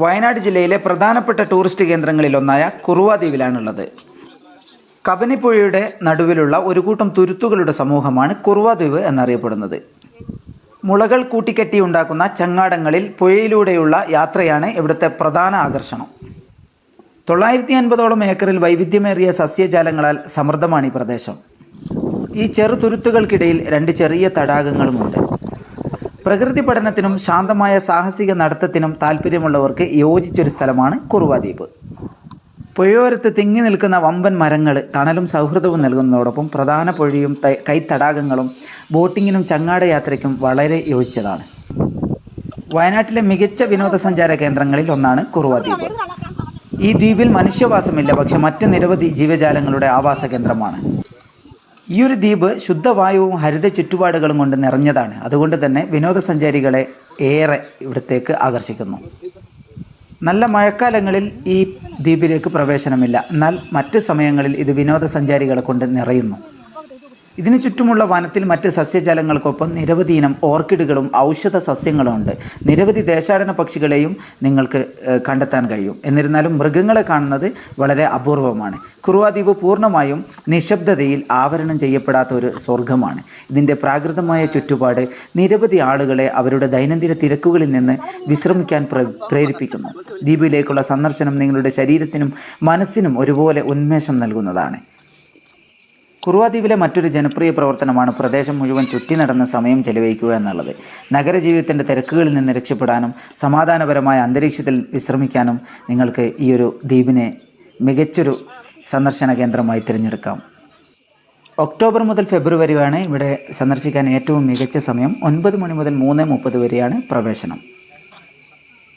വയനാട് ജില്ലയിലെ പ്രധാനപ്പെട്ട ടൂറിസ്റ്റ് കേന്ദ്രങ്ങളിലൊന്നായ കുറുവ ദ്വീപിലാണുള്ളത്. കബനിപ്പുഴയുടെ നടുവിലുള്ള ഒരു കൂട്ടം തുരുത്തുകളുടെ സമൂഹമാണ് കുറുവ ദ്വീപ് എന്നറിയപ്പെടുന്നത്. മുളകൾ കൂട്ടിക്കെട്ടിയുണ്ടാക്കുന്ന ചങ്ങാടങ്ങളിൽ പുഴയിലൂടെയുള്ള യാത്രയാണ് ഇവിടുത്തെ പ്രധാന ആകർഷണം. 950ഓളം ഏക്കറിൽ വൈവിധ്യമേറിയ സസ്യജാലങ്ങളാൽ സമൃദ്ധമാണ് ഈ പ്രദേശം. ഈ ചെറു തുരുത്തുകൾക്കിടയിൽ 2 ചെറിയ തടാകങ്ങളുമുണ്ട്. പ്രകൃതി പഠനത്തിനും ശാന്തമായ സാഹസിക നടത്തത്തിനും താല്പര്യമുള്ളവർക്ക് യോജിച്ചൊരു സ്ഥലമാണ് കുറുവ ദ്വീപ്. പുഴയോരത്ത് തിങ്ങി നിൽക്കുന്ന വമ്പൻ മരങ്ങൾ തണലും സൗഹൃദവും നൽകുന്നതോടൊപ്പം പ്രധാന പുഴയും കൈത്തടാകങ്ങളും ബോട്ടിങ്ങിനും ചങ്ങാടയാത്രയ്ക്കും വളരെ യോജിച്ചതാണ്. വയനാട്ടിലെ മികച്ച വിനോദസഞ്ചാര കേന്ദ്രങ്ങളിൽ ഒന്നാണ് കുറുവ ദ്വീപ്. ഈ ദ്വീപിൽ മനുഷ്യവാസമില്ല, പക്ഷെ മറ്റ് നിരവധി ജീവജാലങ്ങളുടെ ആവാസ കേന്ദ്രമാണ്. ഈ ഒരു ദ്വീപ് ശുദ്ധവായുവും ഹരിത ചുറ്റുപാടുകളും കൊണ്ട് നിറഞ്ഞതാണ്. അതുകൊണ്ട് തന്നെ വിനോദസഞ്ചാരികളെ ഏറെ ഇവിടത്തേക്ക് ആകർഷിക്കുന്നു. നല്ല മഴക്കാലങ്ങളിൽ ഈ ദ്വീപിലേക്ക് പ്രവേശനമില്ല, എന്നാൽ മറ്റ് സമയങ്ങളിൽ ഇത് വിനോദസഞ്ചാരികളെ കൊണ്ട് നിറയുന്നു. ഇതിനു ചുറ്റുമുള്ള വനത്തിൽ മറ്റ് സസ്യജാലങ്ങൾക്കൊപ്പം നിരവധി ഇനം ഓർക്കിഡുകളും ഔഷധ സസ്യങ്ങളും ഉണ്ട്. നിരവധി ദേശാടന പക്ഷികളെയും നിങ്ങൾക്ക് കണ്ടെത്താൻ കഴിയും. എന്നിരുന്നാലും മൃഗങ്ങളെ കാണുന്നത് വളരെ അപൂർവമാണ്. കുറുവ ദ്വീപ് പൂർണ്ണമായും നിശബ്ദതയിൽ ആവരണം ചെയ്യപ്പെടാത്ത ഒരു സ്വർഗമാണ്. ഇതിൻ്റെ പ്രാകൃതമായ ചുറ്റുപാട് നിരവധി ആളുകളെ അവരുടെ ദൈനംദിന തിരക്കുകളിൽ നിന്ന് വിശ്രമിക്കാൻ പ്രേരിപ്പിക്കുന്നു. ദ്വീപിലേക്കുള്ള സന്ദർശനം നിങ്ങളുടെ ശരീരത്തിനും മനസ്സിനും ഒരുപോലെ ഉന്മേഷം നൽകുന്നതാണ്. കുറുവ ദ്വീപിലെ മറ്റൊരു ജനപ്രിയ പ്രവർത്തനമാണ് പ്രദേശം മുഴുവൻ ചുറ്റി നടന്ന് സമയം ചെലവഴിക്കുക എന്നുള്ളത്. നഗരജീവിതത്തിൻ്റെ തിരക്കുകളിൽ നിന്ന് രക്ഷപ്പെടാനും സമാധാനപരമായ അന്തരീക്ഷത്തിൽ വിശ്രമിക്കാനും നിങ്ങൾക്ക് ഈ ഒരു ദ്വീപിനെ മികച്ചൊരു സന്ദർശന കേന്ദ്രമായി തിരഞ്ഞെടുക്കാം. ഒക്ടോബർ മുതൽ ഫെബ്രുവരി വരെയാണ് ഇവിടെ സന്ദർശിക്കാൻ ഏറ്റവും മികച്ച സമയം. 9 മണി മുതൽ 3:30 വരെയാണ് പ്രവേശനം.